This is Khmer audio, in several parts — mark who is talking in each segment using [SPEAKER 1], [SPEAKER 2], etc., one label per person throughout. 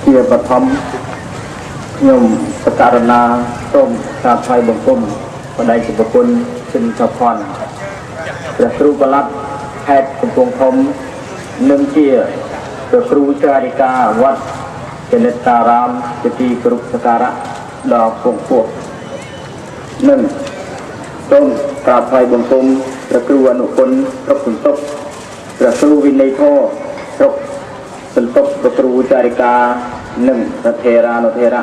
[SPEAKER 1] ជាបឋមខ្ញុំបករណាសូមក្រាបថ្វាយបង្គំបដិជាប្រគុណសិនចផនព្រះគ្រូបល័តខេត្តកំពង់ធំនិងជាព្រះគ្រូចារិកាវត្តចនិតារាមជាទីគោរពសក្ការៈដ៏គង់ខ្ពស់និងសូមក្រាបថ្វាយបង្គំព្រះគ្រូអនុគុណគ្រប់សន្ទុកព្រះគ្រូវិន័យធម៌គ្រប់សន្ទុកព្រះគ្រូចារិកានិងព្រះថេរានុថេរៈ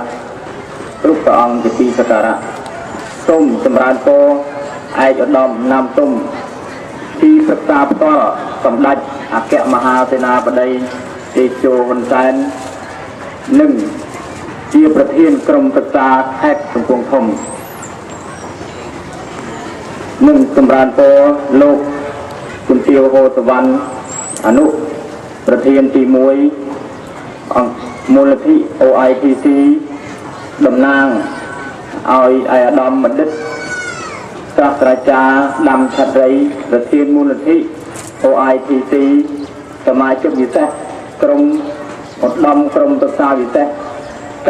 [SPEAKER 1] គ្រប់ព្រះអង្គជាទីសក្ការៈសូមចម្រើនពរឯកឧត្តមណាមទុំទីប្រឹក្សាផ្ទាល់សម្ដេចអគ្គមហាសេនាបតីតេជោហ៊ុនសែននិងជាប្រធានក្រុមប្រឹក្សាខេត្តកំពង់ធំនិងចម្រើនពរលោកជំទាវហូតវណ្ណអនុប្រធានទី1អង្គមូលនិធិ OITC តំណាងឲ្យឯកឧត្តមបណ្ឌិតសាស្ត្រាចារ្យដាំឆាត់រីប្រធានមូលនិធិ OITC សមាជិកវិសេសក្រុមឧត្តមក្រុមប្រឹក្សាវិសេស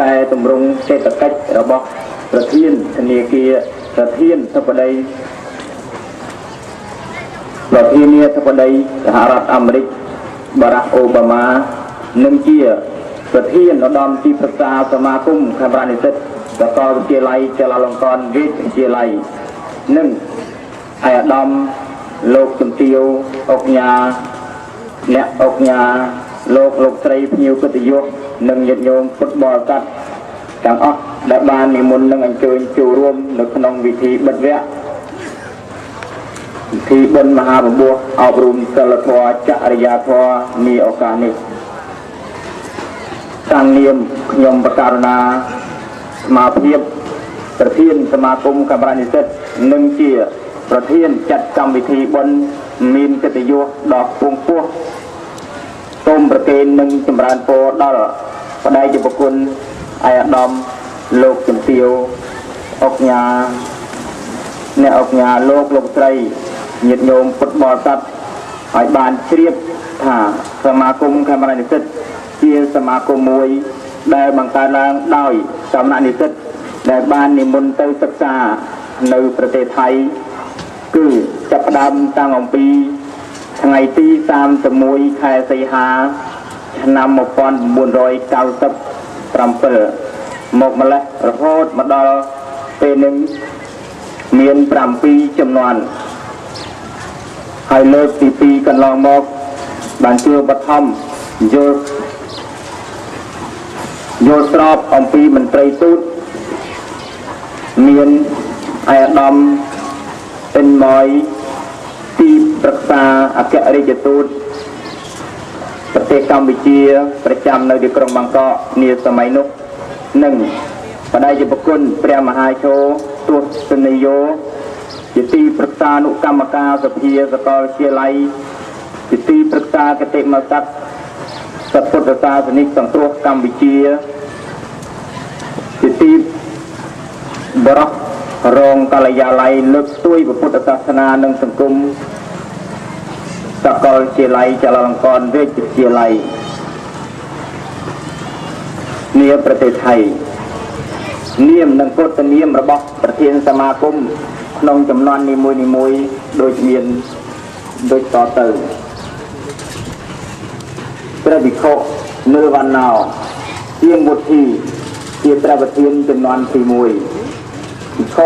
[SPEAKER 1] កែតម្រង់សេដ្ឋកិច្ចរបស់ប្រធានធនាគារប្រធានាធិបតីសហរដ្ឋអាមេរិកបារ៉ាក់អូបាម៉ានិងជាប្រធានឧត្តមទីប្រឹក្សាសមាគមកាមេរ៉ានិស្សិតសាកលវិទ្យាល័យจุฬาលង្កនវិទ្យាល័យនិងឯកឧត្តមលោកជំទាវអុកញ៉ាអ្នកអុកញ៉ាលោកស្រីភ្ញៀវកិត្តិយសនិងញាតិញោមពុទ្ធបរិស័ទទាំងអស់ដែលបាននិមន្តនិងអញ្ជើញចូលរួមនៅក្នុងវិធីបិទវគ្គពិធីបុណ្យមហាប្រពោះអប់រំសិលធម៌ចរិយាធម៌នាឱកាសនេះតាំងនាមខ្ញុំបករណាស្មារភាពប្រធានសមាគមកាមេរ៉ានិស្សិតនិងជាប្រធានចាត់កម្មវិធីបុណ្យមានកិត្តិយសដ៏ខ្ពង់ខ្ពស់សូមប្រគេននិងចម្រើនពរដល់បដិជាប្រគុណឯកឧត្តមលោកជំទាវអុកញ៉ាអ្នកអុកញ៉ាលោកស្រីញាតិញោមពុទ្ធបរិស័ទឲ្យបានជ្រាបថាសមាគមកាមេរ៉ានិស្សិតជាសមាគមមួយដែលបង្កើតឡើងដោយសំណាក់និស្សិតដែលបាននិមន្តទៅសិក្សានៅប្រទេសថៃគឺចាប់ផ្ដើមតាំងអំពីថ្ងៃទី31ខែសីហាឆ្នាំ1997មកម្លេះរហូតមកដល់ពេលនេះមាន7ចំនួនហើយលើកទី2កន្លងមកបានជួបបឋមយល់ស្របអំពីមន្ត្រីទូតមានឯកឧត្តមអិនម៉យទីប្រឹក្សាអគ្គរដ្ឋទូតប្រទេសកម្ពុជាប្រចាំនៅទីក្រុងបាងកកនាសម័យនោះនិងបដិជាប្រគុណព្រះមហាជោទស្សនីយោជាទីប្រឹក្សាអនុកម្មការសភាសាកលវិទ្យាល័យជាទីប្រឹក្សាគតិមស័ក្តិសពុទ្ធសាសនិកសង្គ្រោះកម្ពុជាជាទីបរោះរងកាលយាល័យលើកស្ទួយពុទ្ធសាសនានិងសង្គមសាកលវិទ្យាល័យจุฬาលង្កនវិទ្យាល័យនាប្រទេសថៃនាមនិងពុទ្ធនាមរបស់ប្រធានសមាគមក្នុងចំនួននីមួយដូចមានដូចតទៅព្រះវិខនឿវណ្ណោជាងវុធីជាព្រះប្រធានចំនួនទី1វិខ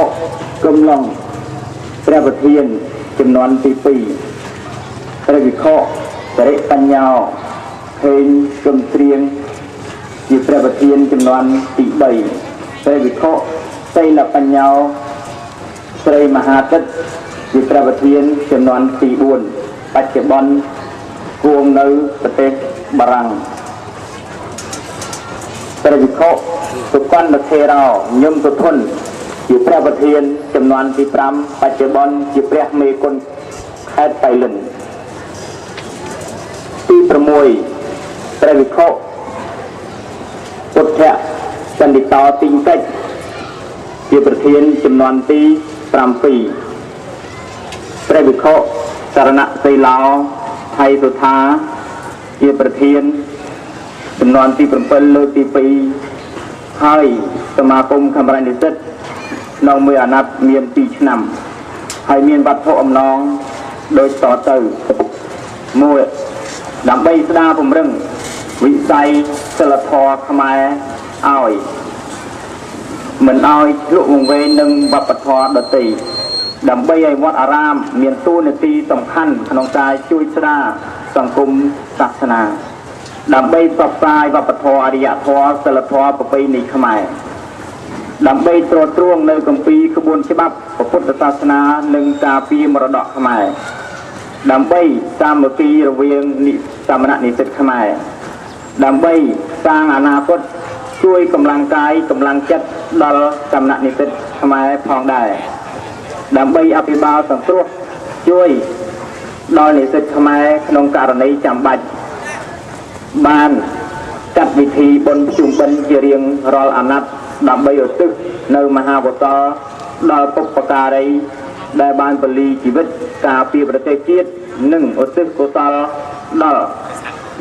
[SPEAKER 1] កំឡុងព្រះប្រធានចំនួនទី2ព្រះវិខបរិបញ្ញោហេងគំត្រៀងជាព្រះប្រធានចំនួនទី3ព្រះវិខសីលបញ្ញោស្រីមហាទឹកជាព្រះប្រធានចំនួនទី4បច្ចុប្បន្នគួងនៅប្រទេសបារាំងព្រះវិខសុគន្ធថេរោញឹមសុធនជាព្រះប្រធានចំនួនទី5បច្ចុប្បន្នជាព្រះមេគុណខេត្តបៃលិនទី6ព្រះវិខពុទ្ធចន្ទិតោទីងកិច្ចជាប្រធានចំនួនទី7ព្រះវិខសរណសីឡោថៃសុថាជាប្រធាន ចំនួនទី7លើកទី2ហើយសមាគមខេមរៈនិស្សិតក្នុងមួយអាណត្តិមាន2ឆ្នាំហើយមានវត្ថុអំណងដូចតទៅ1ដើម្បីស្ដារពង្រឹងវិស័យសិលធម៌ខ្មែរឲ្យមិនឲ្យឆ្លុះវង្វេងនឹងវប្បធម៌ដទៃដើម្បីឲ្យវត្តអារាមមានតួនាទីសំខាន់ក្នុងការជួយស្ដារសង្គមសាសនាដើម្បីផ្សព្វផ្សាយវប្បធម៌អរិយធម៌សិលធម៌ប្រពៃណីខ្មែរដើម្បីត្រួតត្រងនៅគម្ពីរក្បួនច្បាប់ពុទ្ធសាសនានិងការពារមរតកខ្មែរដើម្បីសាមគ្គីរវាងសាមណនិស្សិតខ្មែរដើម្បីសាងអនាគតជួយកម្លាំងកាយកម្លាំងចិត្តដល់សាមណនិស្សិតខ្មែរផងដែរដើម្បីអភិបាលសង្គ្រោះជួយដល់និស្សិតខ្មែរក្នុងករណីចាំបាច់បានចាត់វិធីបុណ្យជុំបិណ្ឌជារៀងរាល់អាណត្តិដើម្បីឧទ្ទិសនៅមហាវតលដល់បុព្វការីដែលបានពលីជីវិតការពារប្រទេសជាតិនិងឧទ្ទិសកុសលដល់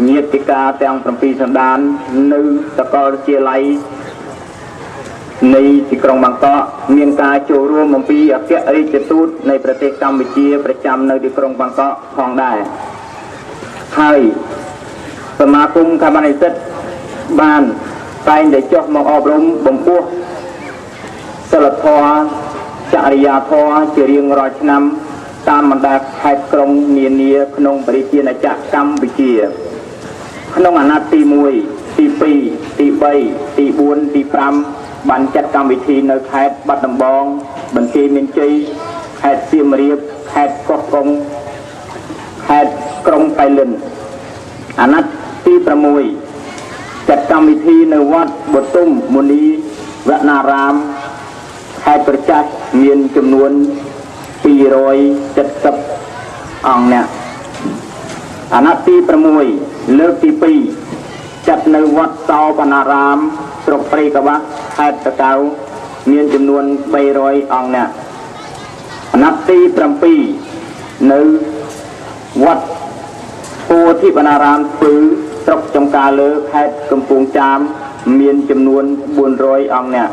[SPEAKER 1] ញាតិកាទាំង7សន្តាននៅសាកលវិទ្យាល័យនៃទីក្រុងបាងកកមានការចូលរួមអំពីអគ្គរដ្ឋទូតនៃប្រទេសកម្ពុជាប្រចាំនៅទីក្រុងបាងកកផងដែរហើយសមាគមខេមរៈនិស្សិតបានតែងតែចុះមកអប់រំបំពោះសិលធម៌ចរិយាធម៌ជារៀងរាល់ឆ្នាំតាមបណ្ដាខេត្តក្រុងនានាក្នុងប្រជាជាតិកម្ពុជាក្នុងអាណត្តិទី1ទី2ទី3ទី4ទី5បានចាត់កម្មវិធីនៅខេត្តបាត់ដំបងបន្ទាយមានជ័យខេត្តសៀមរាបខេត្តកោះកុងខេត្តក្រុងប៉ៃលិនអាណត្តិទី6ចាត់កម្មវិធីនៅវត្តបទុមមុនីវណ្ណារាមខេត្តប្រចាស់មានចំនួន270អង្គអ្នកអាណត្តិទី6លើកទី2ចាត់នៅវត្តសោបនារាមស្រុកព្រៃកបាស់ខេត្តតាកែវមានចំនួន300អង្គអ្នកអាណត្តិទី7នៅវត្តពោធិវណ្ណារាមស្ពឺស្រុកចំការលើខេត្តកំពង់ចាមមានចំនួន400អង្គអ្នក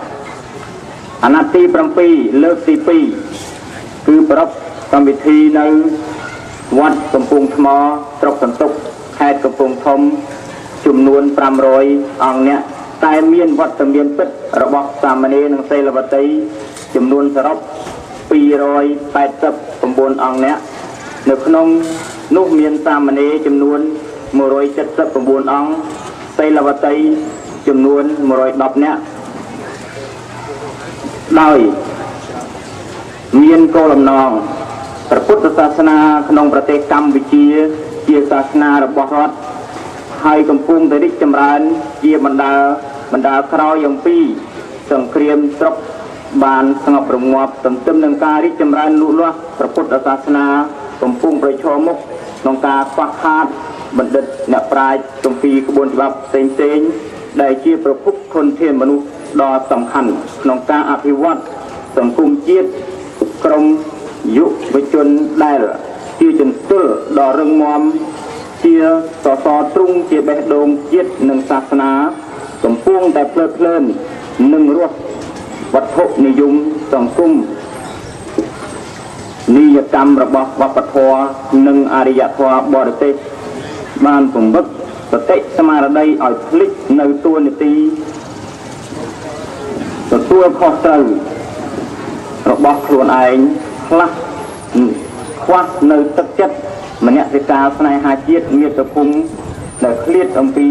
[SPEAKER 1] អាណត្តិទី7លើកទី2គឺប្រពកម្មវិធីនៅវត្តកំពង់ថ្មស្រុកសន្ទុកខេត្តកំពង់ធំចំនួន500អង្គអ្នកតែមានវត្តមានពិតរបស់សាមណេរនិងសិលវតីចំនួនសរុប289អង្គអ្នកនៅក្នុងនោះមានសាមណេរចំនួន179អង្គសិលវតីចំនួន110នាក់ដោយមានគោលបំណងព្រះពុទ្ធសាសនាក្នុងប្រទេសកម្ពុជាជាសាសនារបស់រដ្ឋហើយកំពុងតែរីកចម្រើនជាបណ្ដាក្រោយអំពីសង្គ្រាមស្រុកបានស្ងប់រងាប់ទន្ទឹមនឹងការរីកចម្រើនលូតលាស់ព្រះពុទ្ធសាសនាកំពុងប្រឈមមុខក្នុងការខ្វះខាតបណ្ឌិតអ្នកប្រាជ្ញគម្ពីរក្បួនច្បាប់ផ្សេងៗដែលជាប្រភពធនធានមនុស្សដ៏សំខាន់ក្នុងការអភិវឌ្ឍសង្គមជាតិក្រុមយុវជនដែលជាជំនឿដ៏រឹងមាំជាសសរទ្រូងជាបេះដូងជាតិនិងសាសនាកំពុងតែភ្លើតភ្លើននឹងរស់វត្ថុនិយមសង្គមនិយកម្មរបស់វប្បធម៌និងអរិយធម៌បរទេសបានពង្រឹងសតិស្មារតីឲ្យភ្លេចនៅតួនាទីទទួលខុសត្រូវរបស់ខ្លួនឯងខ្លះខ្វះនៅទឹកចិត្តមនសិការស្នេហាជាតិមាតុភូមិដែលឃ្លាតអំពី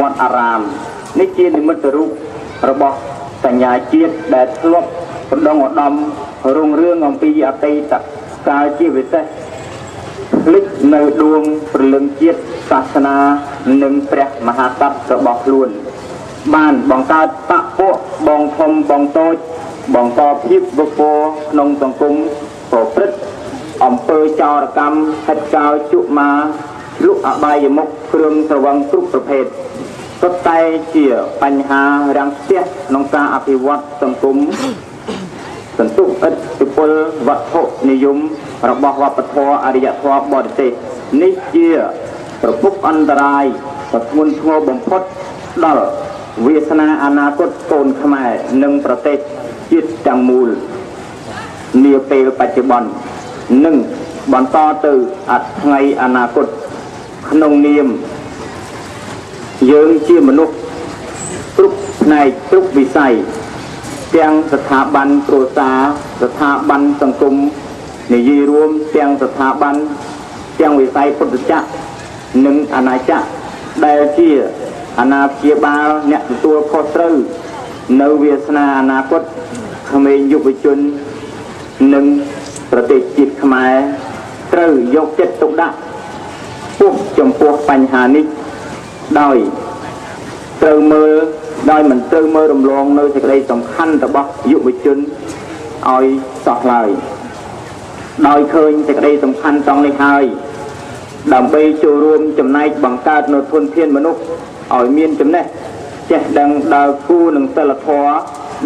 [SPEAKER 1] វត្តអារាមនេះជានិមិត្តរូបរបស់សញ្ញាជាតិដែលធ្លាប់បណ្ដុងឧត្តមរុងរឿងអំពីអតីតកាលជាពិសេសភ្លេចនៅដួងព្រលឹងជាតិសាសនានិងព្រះមហាក្សត្ររបស់ខ្លួនបានបង្កើតបកពួកបងធំបងតូចបង្កភាពវឹកវរក្នុងសង្គមប្រព្រឹត្តអំពើចោរកម្មហិតកោជុមាលុកអបាយមុខគ្រឿងស្រវឹងគ្រប់ប្រភេទសុទ្ធតែជាបញ្ហារាំងស្ទះក្នុងការអភិវឌ្ឍសង្គមសន្ទុះឥទ្ធិពលវត្ថុនិយមរបស់វប្បធម៌អរិយធម៌បរទេសនេះជាប្រភពអន្តរាយដ៏ធ្ងន់ធ្ងរបំផុត ដល់វាសនាអនាគតកូនខ្មែរនិងប្រទេសជាតិទាំងមូលនាពេលបច្ចុប្បន្ននិងបន្តទៅអថ្ងៃអនាគតក្នុងនាមយើងជាមនុស្សគ្រប់ផ្នែកគ្រប់វិស័យទាំងស្ថាប័នគ្រួសារស្ថាប័នសង្គមនិយាយរួមទាំងស្ថាប័នទាំងវិស័យពុទ្ធចក្រនិងអាណាចក្រដែលជាអាណាព្យាបាលអ្នកទទួលខុសត្រូវនៅវាសនាអនាគតក្មេងយុវជននិងប្រទេសជាតិខ្មែរត្រូវយកចិត្តទុកដាក់ពុះចំពោះបញ្ហានេះដោយត្រូវមើលដោយមិនត្រូវមើលរំលងនៅសេចក្តីសំខាន់របស់យុវជនឲ្យសោះឡើយដោយឃើញសេចក្តីសំខាន់តង់នេះហើយដើម្បីចូលរួមចំណែកបង្កើតនូវធនធានមនុស្សឲ្យមានចំណេះចេះដឹងដល់គូនិងសិលធម៌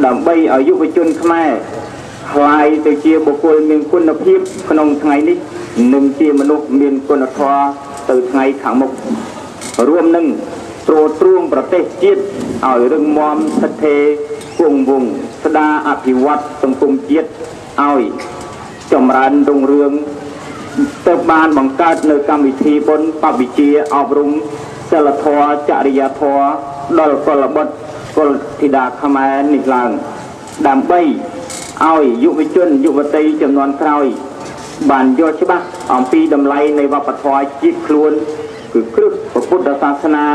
[SPEAKER 1] ដើម្បីឲ្យយុវជនខ្មែរក្លាយទៅជាបុគ្គលមានគុណភាពក្នុងថ្ងៃនេះនិងជាមនុស្សមានគុណធម៌ទៅថ្ងៃខាងមុខរួមនឹងទ្រទ្រង់ប្រទេសជាតិឲ្យរឹងមាំស្ថិតថេរគង់វង្សស្ដារអភិវឌ្ឍសង្គមជាតិឲ្យចម្រើនរុងរឿងទើបបានបង្កើតនៅកម្មវិធីបុណ្យបព្វជិអប់រំសិលធម៌ចរិយាធម៌ដល់កុលបុត្រកុលធីតាខ្មែរនេះឡើងដើម្បីឲ្យយុវជនយុវតីចំនួនក្រោយបានយល់ច្បាស់អំពីតម្លៃនៃវប្បធម៌ជាតិខ្លួនគឺគ្រឹះពុទ្ធសាសនា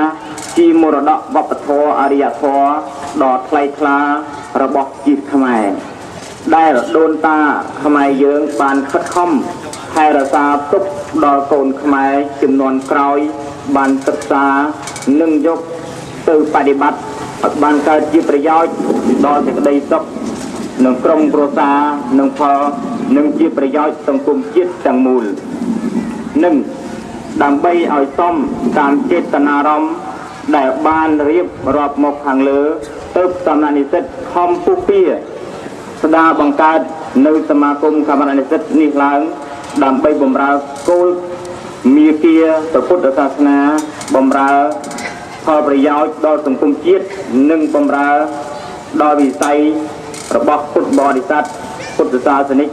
[SPEAKER 1] ជាមរតកវប្បធម៌អរិយធម៌ដ៏ថ្លៃថ្លារបស់ជាតិខ្មែរដែលដូនតាខ្មែរយើងបានខិតខំថែរក្សាទុកដល់កូនខ្មែរចំនួនក្រោយបានសិក្សានិងយកទៅបដិបត្តិឲ្យបានកើតជាប្រយោជន៍ដល់សេចក្តីសុខនិងក្រុមគ្រួសារនិងផលនិងជាប្រយោជន៍សង្គមជាតិទាំងមូលនិងដើម្បីឲ្យសមតាមចេតនារម្យដែលបានរៀបរាប់មកខាងលើទើបសំណាក់និស្សិតខំពុះពៀស្ដារបង្កើតនៅសមាគមកាមេរ៉ានិស្សិតនេះឡើងដើម្បីបម្រើគោលមាគ៌ាពុទ្ធសាសនាបម្រើផលប្រយោជន៍ដល់សង្គមជាតិនិងបម្រើដល់វិស័យរបស់ពុទ្ធបរិស័ទពុទ្ធសាសនិក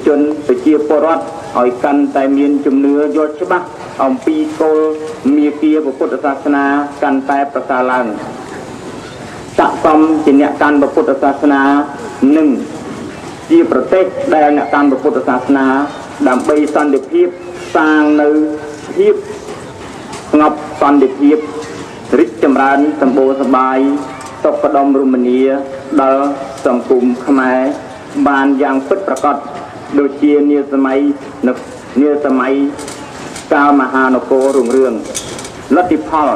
[SPEAKER 1] ជនប្រជាពលរដ្ឋឲ្យកាន់តែមានជំនឿយល់ច្បាស់អំពីគោលមាគ៌ាពុទ្ធសាសនាកាន់តែប្រសើរឡើងស័ក្តិសមជាអ្នកកាន់ពុទ្ធសាសនានិងជាប្រទេសដែលអ្នកកាន់ពុទ្ធសាសនាដើម្បីសន្តិភាពសាងនៅភាពស្ងប់សន្តិភាពរីកចម្រើនសម្បូរសប្បាយសុខដុមរមនាដល់សង្គមខ្មែរបានយ៉ាងពិតប្រាកដដូចជានាសម័យកាលមហានគររុងរឿងលទ្ធផល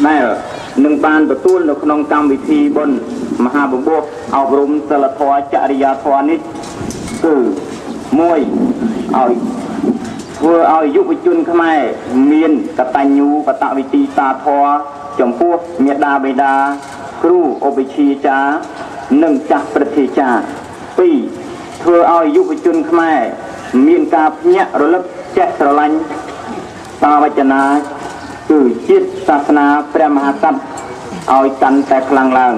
[SPEAKER 1] ដែលនឹងបានទទួលនៅក្នុងកម្មវិធីបុណ្យមហាបំពោះអប់រំសិលធម៌ចរិយាធម៌នេះគឺមួយឲ្យធ្វើឲ្យយុវជនខ្មែរមានកតញ្ញូកតវិធីតាធម៌ចំពោះមាតាបិតាគ្រូឧបជាចារ្យនិងចាស់ព្រឹទ្ធាចារ្យ2ធ្វើឲ្យយុវជនខ្មែរមានការភ្ញាក់រលឹកចេះស្រឡាញ់តាវចនាគឺជាតិសាសនាព្រះមហាក្សត្រឲ្យកាន់តែខ្លាំងឡើង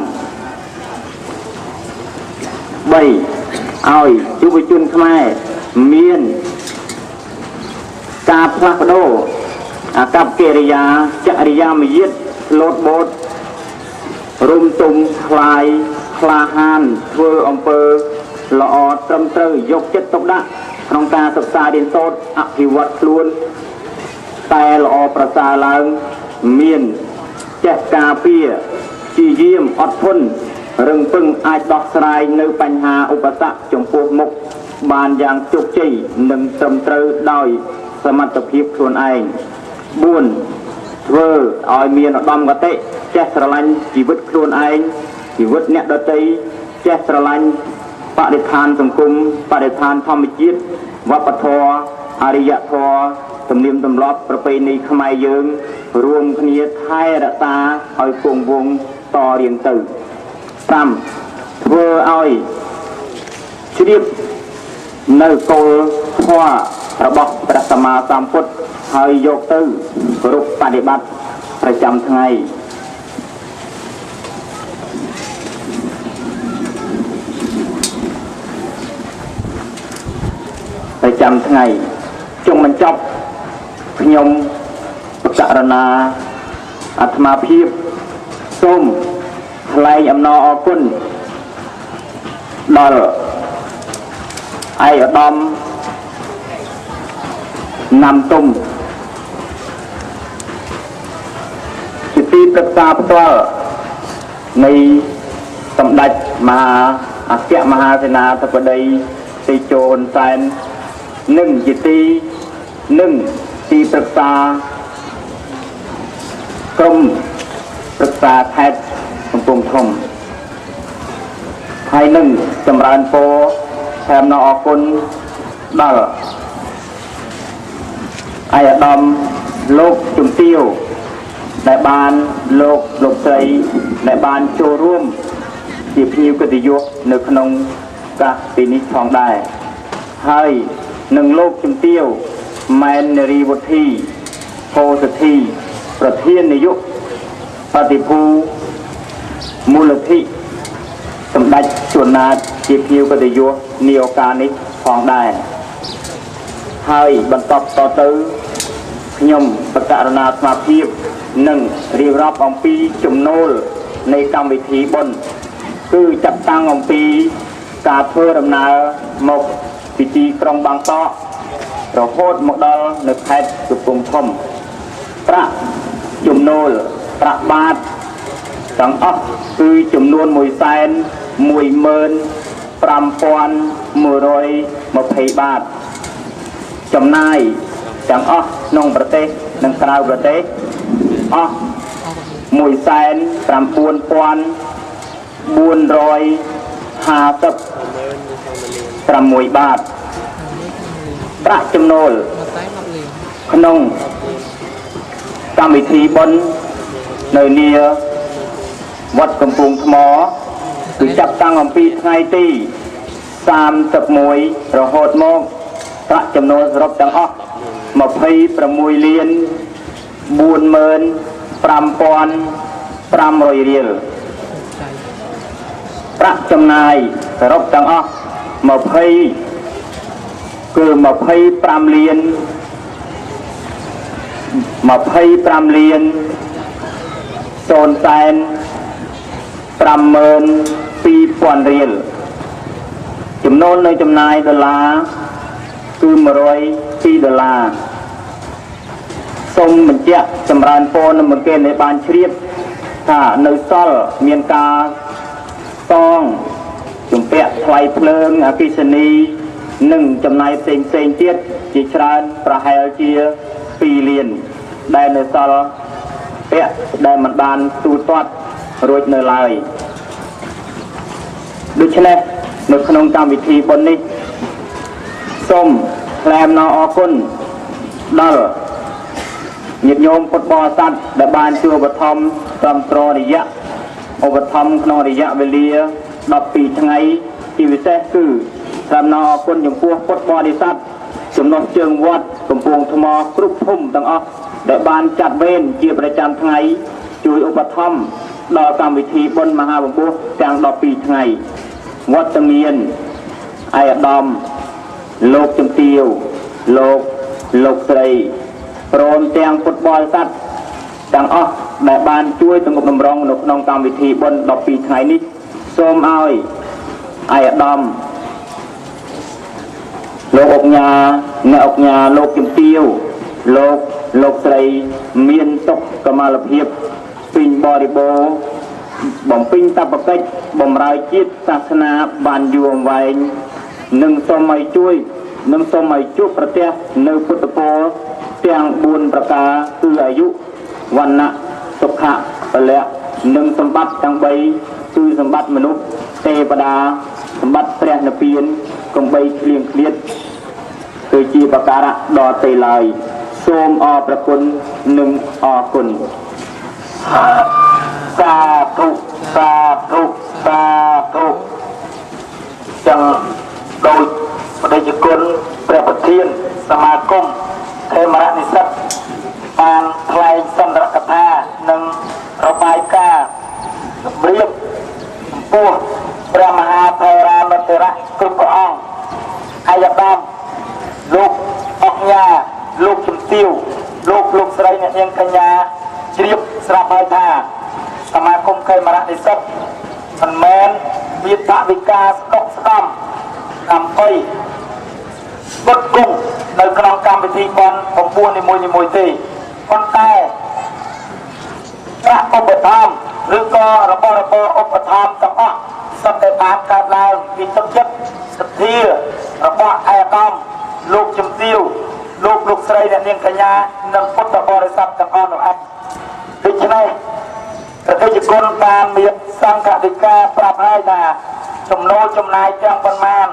[SPEAKER 1] 3ឲ្យយុវជនខ្មែរមានការផ្លាស់ប្ដូរអាកប្បកិរិយាចរិយាមាយាទលោតបូតរុំទុំខ្លាយក្លាហានធ្វើអំពើល្អត្រឹមត្រូវយកចិត្តទុកដាក់ក្នុងការសិក្សារៀនសូត្រអភិវឌ្ឍខ្លួនតែល្អប្រសើរឡើងមានចេះការពារជាយាមអត់ធន់រឹងពឹងអាចដោះស្រាយនៅបញ្ហាឧបសគ្គចំពោះមុខបានយ៉ាងជោគជ័យនិងត្រឹមត្រូវដោយសមត្ថភាពខ្លួនឯង4ធ្វើឲ្យមានឧត្តមគតិចេះស្រឡាញ់ជីវិតខ្លួនឯងជីវិតអ្នកដទៃចេះស្រឡាញ់បរិស្ថានសង្គមបរិស្ថានធម្មជាតិវប្បធម៌អរិយធម៌ទំនៀមទម្លាប់ប្រពៃណីខ្មែរយើងរួមគ្នាថែរក្សាឲ្យគង់វង្សតរៀងទៅ5ធ្វើឲ្យជ្រាបនៅគោលធម៌របស់ព្រះសម្មាសម្ពុទ្ធហើយយកទៅគោរពបដិបត្តិប្រចាំថ្ងៃ จำថ្ងៃจงมันจบខ្ញុំបកករណាអាត្មាភាពសូមថ្លែងអំណរអគុណដល់ឯកឧត្តមណាំទុំជាទីប្រឹក្សាផ្ទាល់នៃសម្ដេចមហាអគ្គមហាសេនាធិបតីតេជោហ៊ុនសែននិងជាទីប្រឹក្សាក្រុមប្រឹក្សាខេត្តកំពង់ធំហើយនឹងចម្រើនពរថែមនៅអគុណដល់ឯកឧត្តមលោកជំទាវដែលបានលោកស្រីដែលបានចូលរួមជាភ្ញៀវកិត្តិយសនៅក្នុងកាសទីនេះផងដែរហើយនឹងលោកជំទាវម៉ែននារីវុធីផោសធីប្រធាននាយកបតិភូមូលធិសម្ដេចជួនណាតជាភ្ញៀវកិត្តិយសនាឱកាសនេះផងដែរហើយបន្តតទៅខ្ញុំបកករណាស្មារតីនឹងរៀបរាប់អំពីចំណូលនៃកម្មវិធីបុណ្យគឺចាត់តាំងអំពីការធ្វើដំណើរមកពីទីក្រុងបាងកករហូតមកដល់នៅខេត្តកំពង់ធំប្រាក់ចំណូលប្រាក់បាតទាំងអស់គឺចំនួន115,120 បាតចំណាយទាំងអស់ក្នុងប្រទេសនិងក្រៅប្រទេសអស់149,456 បាតប្រាក់ចំណូលក្នុងកម្មវិធីបុណ្យនៅនាវត្តកំពង់ថ្មគឺចាប់តាំងអំពីថ្ងៃទី31រហូតមកប្រាក់ចំណូលសរុបទាំងអស់26,45,500 រៀលប្រាក់ចំណាយសរុបទាំងអស់25,000,000 052,000 រៀលចំណូលនៅចំណាយដុល្លារគឺ$102សូមបញ្ជាក់ចម្រើនពរនឹងបង្គានៃបានជ្រាបថានៅសល់មានការតងជំពាក់ថ្លៃភ្លើងអគ្គិសនីនិងចំណាយផ្សេងទៀតជាច្រើនប្រហែលជា2 លានដែលនៅសល់ពាក់ដែលមិនបានទូទាត់រួចនៅឡើយដូច្នេះនៅក្នុងកម្មវិធីបុណ្យនេះសូមថ្លែងអំណរអគុណដល់ញាតិញោមពុទ្ធបរិស័ទដែលបានជួយឧបត្ថម្ភត្រឹមត្រូវរយៈឧបត្ថម្ភក្នុងរយៈវេលា12ថ្ងៃជាពិសេសគឺថ្លែងអំណរអគុណចំពោះពុទ្ធបរិស័ទចំណុះជើងវត្តកំពង់ថ្មគ្រប់ភូមិទាំងអស់ដែលបានចាត់វេនជាប្រចាំថ្ងៃជួយឧបត្ថម្ភដល់កម្មវិធីបុណ្យមហាបំពោះទាំង12ថ្ងៃវត្តមានឯកឧត្តមលោកជំទាវលោកស្រីព្រមទាំងពុទ្ធបរិស័ទទាំងអស់ដែលបានជួយសង្គ្រោះតម្រង់នៅក្នុងកម្មវិធីបុណ្យ12ថ្ងៃនេះសូមឲ្យឯកឧត្តមលោកអុកញ៉ាអ្នកអុកញ៉ាលោកជំទាវលោកស្រីមានសុខកមាលភាពពេញបរិបូរណ៍បំពេញតបកិច្ចបម្រើជាតិសាសនាបានយូរអង្វែងនិងសូមឲ្យជួបប្រទះនៅពុទ្ធពរទាំង4ប្រការគឺអាយុវណ្ណៈសុខៈពលៈនិងសម្បត្តិទាំង3គឺសម្បត្តិមនុស្សទេវតាសម្បត្តិព្រះនិព្វានកុំបីឃ្លៀងឃ្លាតគឺជាបការៈដ៏ទេឡើយសូមអរព្រគុណនិងអរគុណសាធុចឹងដោយបដិជគុណព្រះប្រធានសមាគមខេមរនិស្សិតបានថ្លែងសន្ទរកថានិងរបាយការណ៍របៀបចំពោះព្រះមហាថេរានុថេរៈគ្រប់ព្រះអង្គឯកឧត្តមល ទាវលោកស្រីអ្នកនាងកញ្ញាជ្រាបស្រាប់ហើយថាសមាគមខេមរៈនិស្សិតមិនមែនមានថវិកាស្ដុកស្ដំដើម្បីបត់គង់នៅក្នុងកម្មវិធីបន់9នីមួយទេប៉ុន្តែប្រាក់ឧបត្ថម្ភឬក៏របស់របរឧបត្ថម្ភទាំងអស់សុទ្ធតែបានកើតឡើងពីទឹកចិត្តសទ្ធារបស់ឯកឧត្តមលោកជំទាវលោកស្រីអ្នកនាងកញ្ញានិងពុទ្ធបរិស័ទទាំងអស់នោះឯងដូច្នេះប្រតិជនបានមានសង្ឃដីកាប្រាប់ហើយថាចំណូលចំណាយទាំងប៉ុន្មាន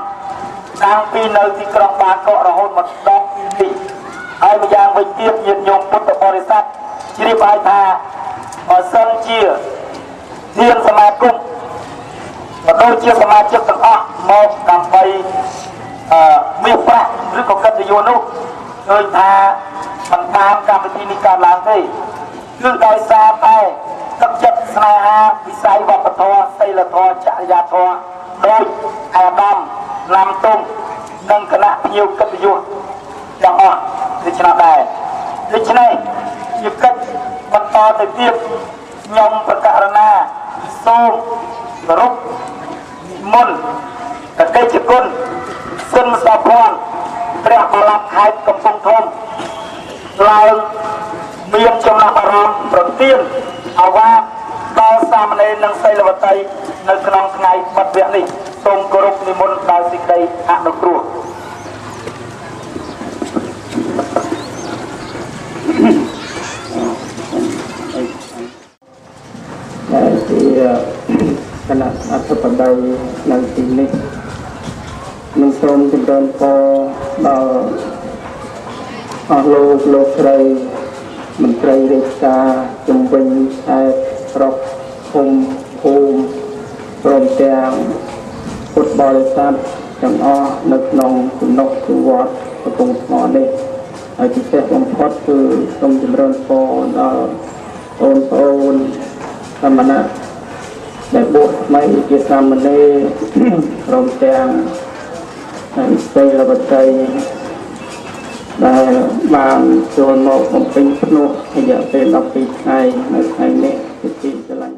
[SPEAKER 1] តាំងពីនៅទីក្រុងបាងកករហូតមកដល់ទីហើយម្យ៉ាងវិញទៀតញាតិញោមពុទ្ធបរិស័ទជ្រាបហើយថាបើសិនជាធានសមាគមក៏ដូចជាសមាជិកទាំងអស់មកដើម្បីមានប្រាក់ឬក៏កិត្តិយសនោះឃើញថាមិនតាមកម្មវិធីនេះកើតឡើងទេគឺដោយសារតែទឹកចិត្តស្នេហាវិស័យវប្បធម៌សីលធម៌ចរិយាធម៌ដោយអាដាមណាំទុំនិងគណៈភ្ញៀវកិត្តិយសទាំងអស់ដូច្នេះដែរដូច្នេះជាកិច្ចបន្តទៅទៀតខ្ញុំប្រកាសណាសូមគោរពមុនតកេជគុណសិនសភ័ណ្ឌព្រះបរមខេត្តកំពង់ធំឡើងមានចំណាប់អារម្មណ៍ប្រទានអាវាតដល់សាមណេរនិងសីលវតីនៅក្នុងថ្ងៃបិទវគ្គនេះសូមគោរពនិមន្តដល់សេចក្តីអនុគ្រោះជាគណៈអធិបតីនៅទីនេះនឹងសូមចម្រើនពរដល់អស់លោកស្រីមន្ត្រីរាជការជំវិញខេត្តស្រុកភូមិព្រមទាំងពុទ្ធបរិស័ទទាំងអស់នៅក្នុងទំនុកទីវត្តកំពង់ថ្មនេះហើយពិសេសបំផុតគឺសូមចម្រើនពរដល់បងប្អូនសមណៈដែលបួសថ្មីជាសាមណេរព្រមទាំងសីលវតីដែលបានចូលមកបំពេញភ្នោះរយៈពេល12ថ្ងៃនៅថ្ងៃនេះគឺទីស្រឡាញ់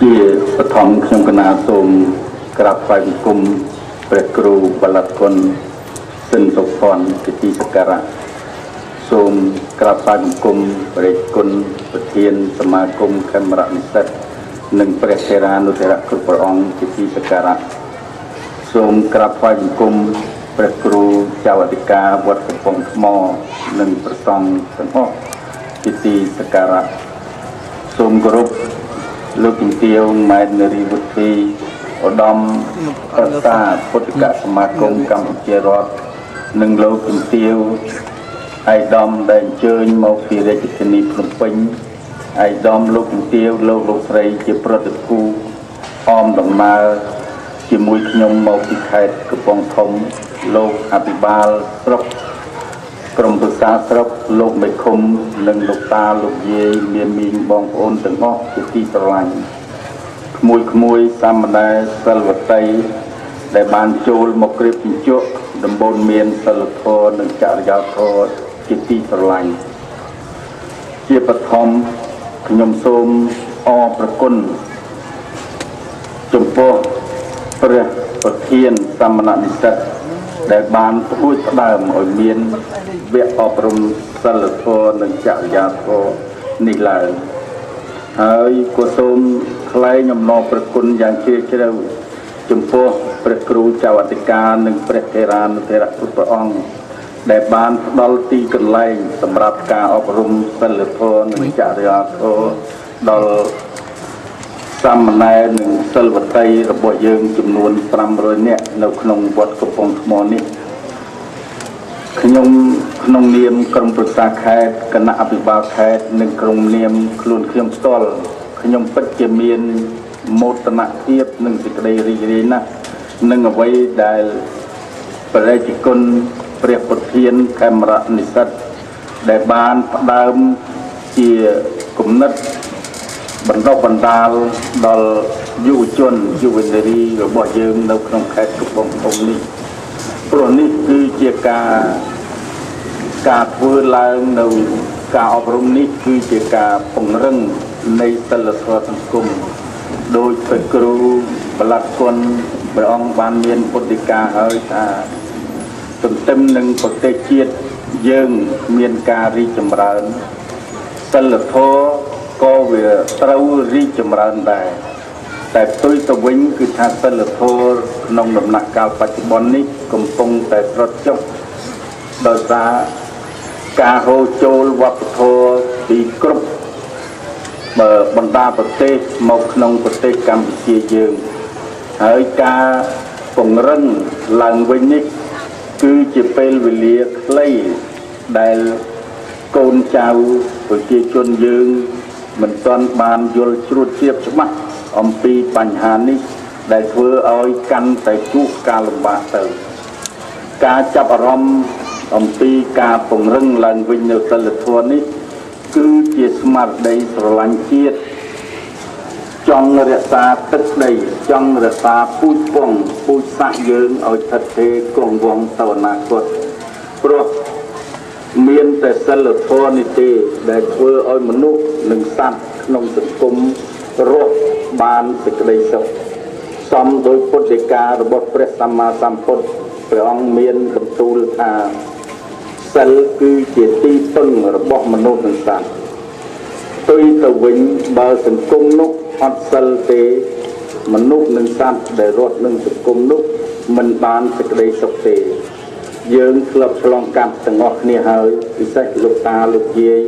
[SPEAKER 1] ជាបឋមខ្ញុំកណាសូមក្រាបថ្វាយបង្គំព្រះគ្រូបលគុណសិនសុភ័ណ្ឌជាទីសក្ការៈសូមក្រាបថ្វាយបង្គំព្រះគុណប្រធានសមាគមខេមរៈនិស្សិតនិងព្រះថេរានុថេរៈគ្រប់ព្រះអង្គជាទីសក្ការៈសូមក្រាបថ្វាយបង្គំព្រះគ្រូចៅអធិការវត្តកំពង់ថ្មនិងព្រះសង្ឃទាំងអស់ជាទីសក្ការៈសូមគោរពលោកជំទាវម៉ែននារីវុធីឧត្តមប្រសាពុទ្ធកសមាគមកម្ពុជារដ្ឋនិងលោកជំទាវឯកឧត្តមដែលអញ្ជើញមកពីរាជធានីភ្នំពេញឯកឧត្តមលោកជំទាវលោកស្រីជាប្រតិភូអមដំណើរជាមួយខ្ញុំមកពីខេត្តកំពង់ធំលោកអភិបាលស្រុកក្រុមប្រឹក្សាស្រុកលោកមេឃុំនិងលោកតាលោកយាយមានមីងបងប្អូនទាំងអស់ជាទីស្រឡាញ់ក្មួយសាមណេរសិលវតីដែលបានចូលមកក្រៀបជញ្ជក់ដំបូន្មានសិលធម៌និងចរិយាធម៌ជាទីស្រឡាញ់ជាបឋមខ្ញុំសូមអរព្រគុណចំពោះព្រះប្រធានសម្មណនិស្សិតដែលបានផ្ដួចផ្ដើមឲ្យមានវគ្គអប់រំសិលធម៌និងចរិយាធម៌នេះឡើងហើយក៏សូមថ្លែងអំណរព្រគុណយ៉ាងជ្រាលជ្រៅចំពោះព្រះគ្រូចៅអធិការនិងព្រះថេរានុថេរៈគ្រប់ព្រះអង្គដែលបានផ្ដល់ទីកន្លែងសម្រាប់ការអប់រំសិលធម៌និងចរិយាធម៌ដល់សាមណេរនិងសិលវតីរបស់យើងចំនួន500នាក់នៅក្នុងវត្តកំពង់ថ្មនេះខ្ញុំក្នុងនាមក្រុមប្រឹក្សាខេត្តគណៈអភិបាលខេត្តនិងក្រុមនាមខ្លួនខ្ញុំផ្ទាល់ខ្ញុំពិតជាមានមោទនភាពនិងសេចក្តីរីករាយណាស់នឹងអ្វីដែលព្រះរាជគុណព្រះប្រធានខេមរៈនិស្សិតដែលបានផ្ដើមជាគំនិត
[SPEAKER 2] បណ្ដុះបណ្ដាលដល់យុវជនយុវនារីរបស់យើងនៅក្នុងខេត្តកំពង់ធំនេះព្រោះនេះគឺជាការធ្វើឡើងនៅការអប់រំនេះគឺជាការពង្រឹងនៃសិលធម៌សង្គមដោយព្រះគ្រូបល័តគុណព្រះអង្គបានមានពុទ្ធិកាហើយថាទន្ទឹមនឹងប្រទេសជាតិយើងមានការរីកចម្រើនសិលធម៌ក៏វាត្រូវរីកចម្រើនដែរតែផ្ទុយទៅវិញគឺថាសិលធម៌ក្នុងដំណាក់កាលបច្ចុប្បន្ននេះកំពុងតែត្រុតចុះដោយសារការហូរចូលវប្បធម៌ពីគ្រប់បណ្ដាប្រទេសមកក្នុងប្រទេសកម្ពុជាយើងហើយការពង្រឹងឡើងវិញនេះគឺជាពេលវេលាខ្លីដែលកូនចៅប្រជាជនយើងមិនទាន់បានយល់ជ្រួតជ្រាបច្បាស់អំពីបញ្ហានេះដែលធ្វើឲ្យកាន់តែជួបការលំបាកទៅការចាប់អារម្មណ៍អំពីការពង្រឹងឡើងវិញនៅសិលធម៌នេះគឺជាស្មារតីស្រឡាញ់ជាតិចង់រក្សាទឹកដីចង់រក្សាពូជពងពូជសាសន៍យើងឲ្យស្ថិតស្ថេរគង់វង្សទៅអនាគតព្រោះមានតែសិលធម៌នេះទេដែលធ្វើឲ្យមនុស្សនិងសត្វក្នុងសង្គមរស់បានសេចក្តីសុខសមដោយពុទ្ធដីការបស់ព្រះសម្មាសម្ពុទ្ធព្រះអង្គមានបន្ទូលថាសិលគឺជាទីពឹងរបស់មនុស្សនិងសត្វផ្ទុយទៅវិញបើសង្គមនោះអត់សិលទេមនុស្សនិងសត្វដែលរស់នឹងសង្គមនោះមិនបានសេចក្តីសុខទេយើងធ្លាប់ឆ្លងកាត់ទាំងអស់គ្នាហើយពិសេសលោកតាលោកយាយ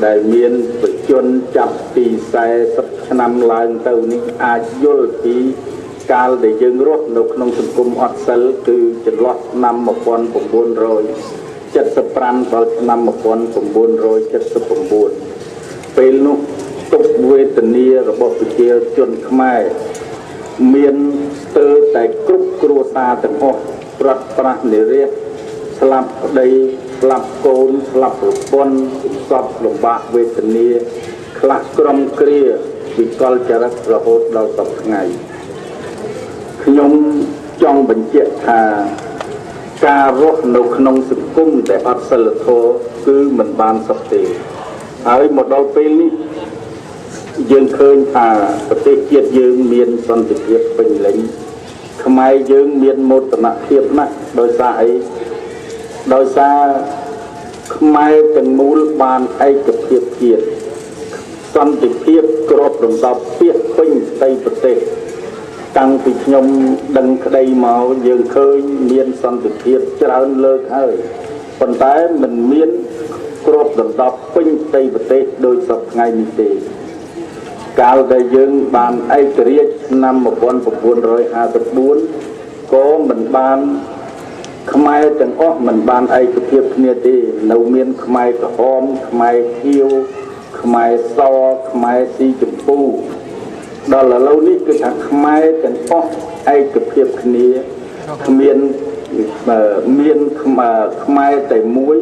[SPEAKER 2] ដែលមានបច្ចុប្បន្នចាប់ពី40ឆ្នាំឡើងទៅនេះអាចយល់ពីកាលដែលយើងរស់នៅក្នុងសង្គមអត់សិលគឺចន្លោះឆ្នាំ1975ដល់ឆ្នាំ1979ពេលនោះទុក្ខវេទនារបស់ប្រជាជនខ្មែរមានស្ទើរតែគ្រប់គ្រួសារទាំងអស់ប្រត់ប្រាស់និរាសស្លាប់ប្តីស្លាប់កូនស្លាប់ប្រពន្ធសពលំបាកវេទនាខ្លះក្រំគ្រាវិកលចរិតរហូតដល់សពថ្ងៃខ្ញុំចង់បញ្ជាក់ថាការរស់នៅក្នុងសង្គមដែលអត់សិលធម៌គឺមិនបានសុខទេហើយមកដល់ពេលនេះយើងឃើញថាប្រទេសជាតិយើងមានសន្តិភាពពេញលេញខ្មែរយើងមានមោទនភាពណាស់ដោយសារអីដោយសារខ្មែរទាំងមូលបានឯកភាពជាតិសន្តិភាពគ្របដណ្ដប់ពាសពេញផ្ទៃប្រទេសតាំងពីខ្ញុំដឹងក្តីមកយើងឃើញមានសន្តិភាពច្រើនលើកហើយប៉ុន្តែមិនមានគ្របដណ្ដប់ពេញផ្ទៃប្រទេសដោយសពថ្ងៃនេះទេកាលដែលយើងបានឯករាជ្យឆ្នាំ1954ក៏មិនបានខ្មែរទាំងអស់មិនបានឯកភាពគ្នាទេនៅមានខ្មែរក្រហមខ្មែរខៀវខ្មែរសខ្មែរស៊ីជម្ពូដល់ឥឡូវនេះគឺថាខ្មែរទាំងអស់ឯកភាពគ្នាគ្មានខ្មែរតែមួយ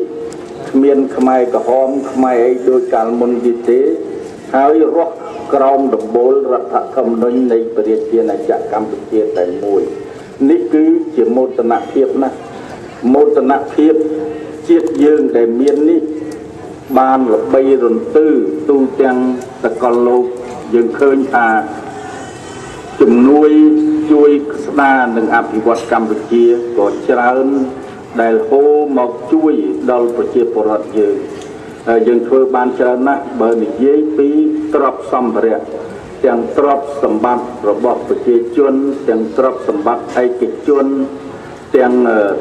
[SPEAKER 2] គ្មានខ្មែរក្រហមខ្មែរអីដូចកាលមុនទៀតទេហើយរស់ក្រោមដំបូលរដ្ឋធម្មនុញ្ញនៃប្រជាណាចក្រកម្ពុជាតែមួយនេះគឺជាមោទនភាពណាស់មោទនភាពជាតិយើងដែលមាននេះបានល្បីរន្ទឺទូទាំងសកលលោកយើងឃើញថាជំនួយជួយស្ដារនិងអភិវឌ្ឍកម្ពុជាក៏ច្រើនដែលហូរមកជួយដល់ប្រជាពលរដ្ឋយើងធ្វើបានច្រើនណាស់បើនិយាយពីទ្រព្យសម្ភារៈទាំងទ្រព្យសម្បត្តិរបស់ប្រជាជនទាំងទ្រព្យសម្បត្តិឯកជនទាំង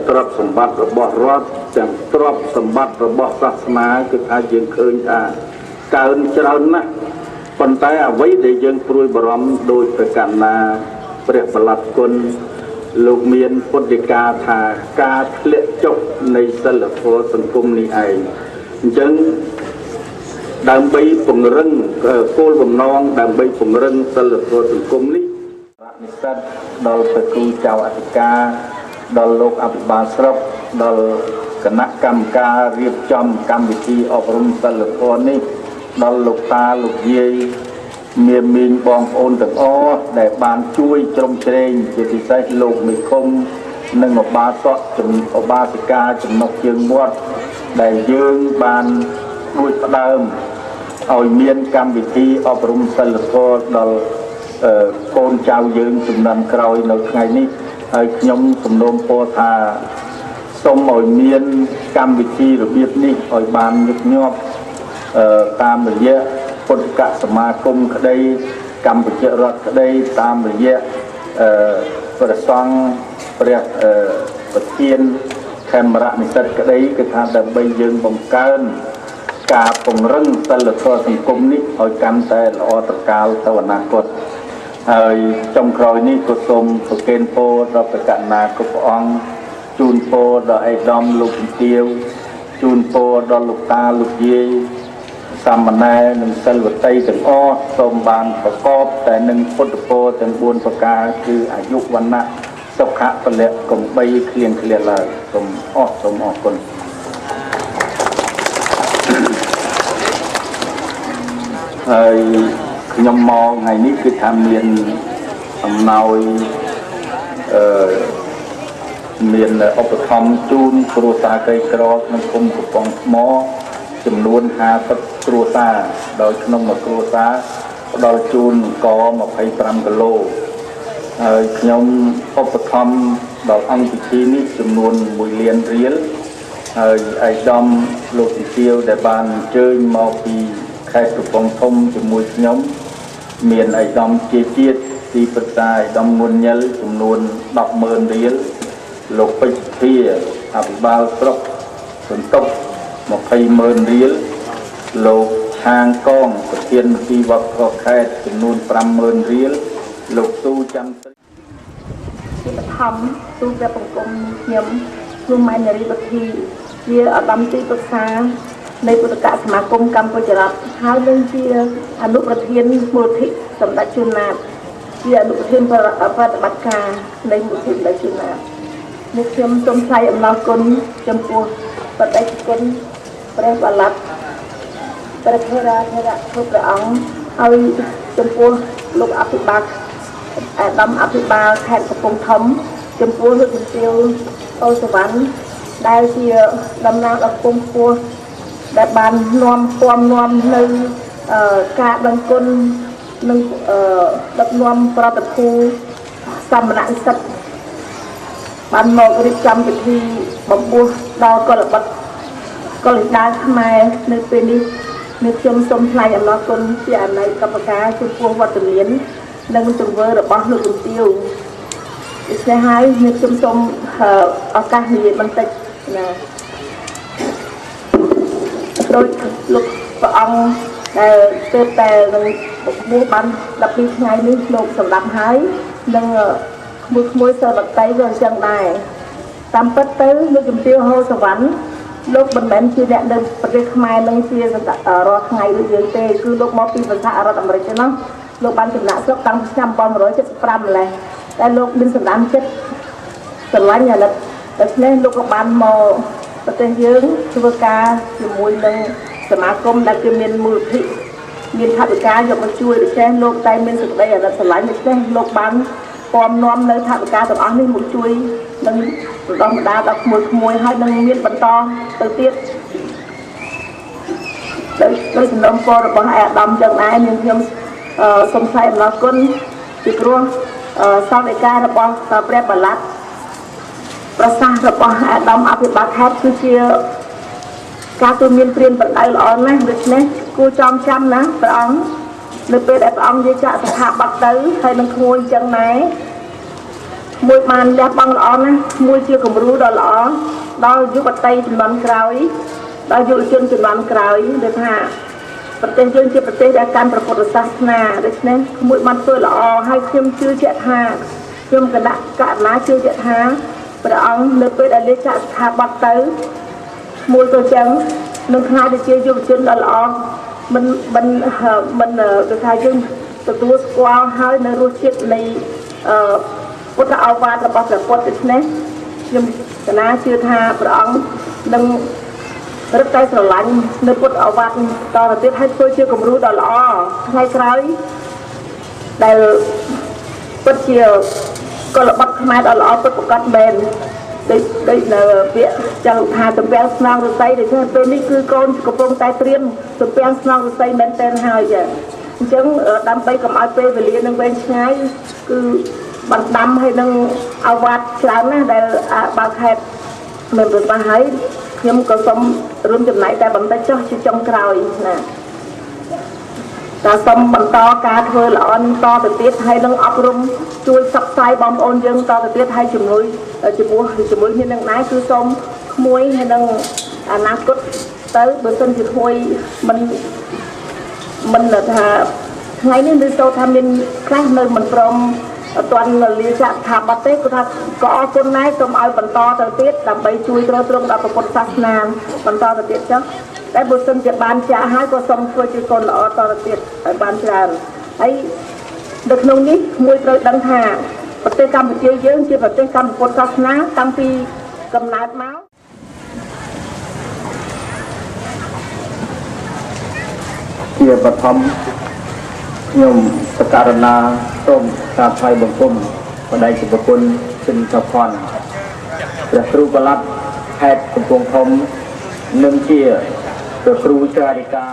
[SPEAKER 2] ទ្រព្យសម្បត្តិរបស់រដ្ឋទាំងទ្រព្យសម្បត្តិរបស់សាសនាគឺថាយើងឃើញថាកើនច្រើនណាស់ប៉ុន្តែអ្វីដែលយើងព្រួយបារម្ភដោយប្រការណាព្រះបល័តគុណលោកមានពុទ្ធដីកាថាការធ្លាក់ចុះនៃសិលធម៌សង្គមនេះឯងអញ្ចឹងដើម្បីពង្រឹងគោលបំណងដើម្បីពង្រឹងសិលធម៌សង្គមនេះនិស្សិតដល់ព្រះគ្រូចៅអធិការដល់លោកអភិបាលស្រុកដល់គណៈកម្មការរៀបចំកម្មវិធីអប់រំសិលធម៌នេះដល់លោកតាលោកយាយ មានមីងបងប្អូនទាំងអស់ដែលបានជួយជ្រោមជ្រែងជាពិសេសលោកមេឃុំនិងឧបាសកឧបាសិកាចំណុចជើងវត្តដែលយើងបានជួយផ្ដើមឲ្យមានកម្មវិធីអប់រំសិលធម៌ដល់កូនចៅយើងជំនាន់ក្រោយនៅថ្ងៃនេះហើយខ្ញុំសំណូមពរថាសូមឲ្យមានកម្មវិធីរបៀបនេះឲ្យបានញឹកញាប់តាមរយៈពុទ្ធកសមាគមក្តីកម្ពុជារដ្ឋក្តីតាមរយៈព្រះសង្ឃព្រះប្រធានខេមរៈនិស្សិតក្តីគឺថាដើម្បីយើងបង្កើនការពង្រឹងសិលធម៌សង្គមនេះឲ្យកាន់តែល្អត្រកាលទៅអនាគតហើយចុងក្រោយនេះក៏សូមប្រគេនពរដល់ព្រះករុណាគ្រប់ព្រះអង្គជូនពរដល់ឯកឧត្តមលោកជំទាវជូនពរដល់លោកតាលោកយាយសាមណេរនិងសិលវតីទាំងអស់សូមបានប្រកបតែនឹងពុទ្ធពរទាំង4ប្រការគឺអាយុវណ្ណៈសុខៈពលៈកំបីគ្លៀងគ្លាឡើយសូមអរគុណហើយខ្ញុំមកថ្ងៃនេះគឺថាមានអំណោយមានឧបត្ថម្ភជូនគ្រួសារក្រីក្រក្នុងភូមិកំពង់ថ្មចំនួន50គ្រួសារដោយក្នុងមួយគ្រួសារផ្ដល់ជូនអង្គ25គីឡូហើយខ្ញុំឧបត្ថម្ភដល់អង្គពិធីនេះចំនួន1លានរៀលហើយឯកឧត្តមលោកជំទាវដែលបានអញ្ជើញមកពីខេត្តកំពង់ធំជាមួយខ្ញុំមានឯកឧត្តមជាជាតិទីប្រឹក្សាឯកឧត្តមងួនញិលចំនួន100000រៀលលោកពេជ្រធាអភិបាលស្រុកសន្ទុក20000រៀលលោកឆាងកងប្រធានមន្ត្រីវត្តខេត្តចំនួន50000រៀលលោកស៊ូចាំស្រីជាបឋមទូព្រះបង្គំខ្ញុំខ្ញុំម៉ែននារីវុធីជាឧត្តមទីប្រឹក្សានៃពុទ្ធកសមាគមកម្ពុជារដ្ឋហើយនឹងជាអនុប្រធានមូលនិធិសម្ដេចជួនណាតជាអនុប្រធានប្រតិបត្តិការនៃមូលនិធិសម្ដេចជួនណាតនេះខ្ញុំសូមថ្លែងអំណរគុណចំពោះបដិគុណព្រះបល័តព្រះធរៈគ្រប់ព្រះអង្គហើយចំពោះលោកអភិបាលអាដាមអភិបាលខេត្តកំពង់ធំចំពោះលោកជំទាវអូសវណ្ណដែលជាតំណាងដល់គុំពោះដែលបាននាំពំនាំនៅការដឹងគុណនិងដឹកនាំប្រតិភូសមណសិទ្ធិបានមករៀបចំពិធីបំពោះដល់កុលបុត្រកុលដាខ្មែរនៅពេលនេះនេះខ្ញុំសូមថ្លែងអំណរគុណជាអនុកម្មការចំពោះវត្តមាននិងទង្វើរបស់លោកជំទាវដូច្នេះហើយខ្ញុំសូមឱកាសនិយាយបន្តិចណាដោយលោកព្រះអង្គដែលទើបតែនឹងបួសបាន12ថ្ងៃនេះលោកសម្រាប់ហើយនិងក្មួយសិលបតីក៏អញ្ចឹងដែរតាមពិតទៅលោកជំទាវហូសវណ្ណលោកមិនមែនជាអ្នកនៅប្រទេសខ្មែរនឹងជារាល់ថ្ងៃដូចយើងទេគឺលោកមកពីប្រទេសរដ្ឋអាមេរិកទេណាលោកបានចំណាក់ស្រុកតាំងពីឆ្នាំ1975ម្លេះតែលោកមានសម្ដានចិត្តស្រឡាញ់អាណិតដូច្នេះលោកក៏បានមកប្រទេសយើងធ្វើការជាមួយនឹងសមាគមដែលគឺមានមូលនិធិមានថវិកាយកមកជួយដូច្នេះលោកតែមានសេចក្តីអាណិតស្រឡាញ់ដូច្នេះលោកបានពំនាំនៅថវិកាទាំងអស់នេះមកជួយនឹងបណ្ដុះបណ្ដាលដល់ក្មួយហើយនឹងមានបន្តទៅទៀតដោយសំណូមពររបស់អាដាមចឹងដែរនាងខ្ញុំសូមថ្លែងអំណរគុណពីព្រោះសង្ឃដីការបស់ព្រះបល័តប្រសាសន៍របស់អាដាមអភិបាលខេត្តគឺជាការទូមានព្រានបណ្ដៅល្អណាស់ដូច្នេះគួរចាំណាព្រះអង្គនៅពេលដែលព្រះអង្គនិយាយចាក់ស្ថាប័នទៅហើយនឹងក្មួយចឹងដែរមួយបានលះបង់ល្អណាស់មួយជាគំរូដ៏ល្អដល់យុវតីជំនាន់ក្រោយដល់យុវជនជំនាន់ក្រោយដែលថាប្រទេសយើងជាប្រទេសដែលកាន់ព្រះពុទ្ធសាសនាដូច្នេះក្មួយបានធ្វើល្អហើយខ្ញុំជឿជាក់ថាខ្ញុំគណៈករណាជឿជាក់ថាព្រះអង្គនៅពេលដែលលេខចាក់ស្ថាប័នទៅមួយក៏ចឹងនឹងខ្លាចទៅជាយុវជនដ៏ល្អមិនគឺថាយើងទទួលស្គាល់ហើយនៅរសជាតិនៃពុទ្ធឱវាទរបស់ព្រះពុទ្ធដូច្នេះខ្ញុំគណៈជឿថាព្រះអង្គនឹងរឹតតែស្រឡាញ់នៅពុទ្ធឱវាទតទៅទៀតឲ្យធ្វើជាគំរូដ៏ល្អថ្ងៃក្រោយ
[SPEAKER 3] ដែលពិតជាកលបတ်ខ្មែរដល់ល្អពិតប្រកបមែនដូចនៅពាក្យចង់ថាតំពាំងស្នងរស័យដែលថាពេលនេះគឺកូនកំពុងតែត្រៀមតំពាំងស្នងរស័យមែនទែនហើយចាអញ្ចឹងដើម្បីកុំឲ្យពេលវេលានឹងវែងឆ្ងាយគឺបណ្ដាំឲ្យនឹងអាវ៉ាត់ច្រើនណាស់ដែលបើខេត្តមិនប្រសាហើយខ្ញុំក៏សូមរួមចំណែកតែបន្តិចចុះជាចុងក្រោយណាតែសូមបន្តការធ្វើល្អនឹងតទៅទៀតហើយនឹងអប់រំជួយផ្សព្វផ្សាយបងប្អូនយើងតទៅទៀតហើយជាមួយគ្នានឹងដែរគឺសូមក្មួយហើយនឹងអនាគតទៅបើសិនជាក្មួយមិនថាថ្ងៃនេះឬទៅថាមានខ្លះនៅមិនព្រមអត់ទាន់លាចាក់ថាបាត់ទេគាត់ថាក៏អរគុណដែរសូមឲ្យបន្តទៅទៀតដើម្បីជួយទ្រទ្រង់ដល់ពុទ្ធសាសនាបន្តទៅទៀតចុះតែបើសិនជាបានចាក់ហើយក៏សូមធ្វើជាកូនល្អតទៅទៀតឲ្យបានច្រើនហើយនៅក្នុងនេះមួយត្រូវដឹងថាប្រទេសកម្ពុជាយើងជាប្រទេសកម្ពុជាសាសនាតាំងពីកំណើតមក
[SPEAKER 1] ជាបឋមខ្ញុំសក្ការណាសូមក្រាបថ្វាយបង្គំបដិសេពគុណសិនចផនព្រះគ្រូបល្ល័តខេត្តកំពង់ធំនិងជាព្រះគ្រូចារិកា